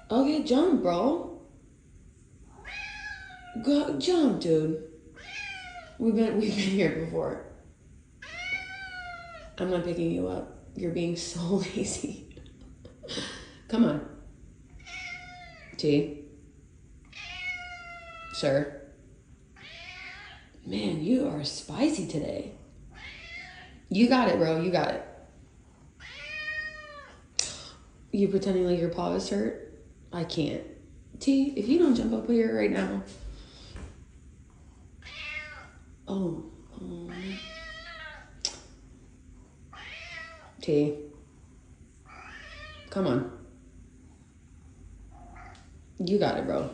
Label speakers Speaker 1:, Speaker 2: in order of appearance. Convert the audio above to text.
Speaker 1: Okay, jump, bro. Go, jump, dude. We've been here before. I'm not picking you up. You're being so lazy. Come on. T. Sir. Man, you are spicy today. You got it, bro. You got it. You pretending like your paw is hurt? I can't. T, if you don't jump up here right now. Oh. Oh. T. Come on. You got it, bro.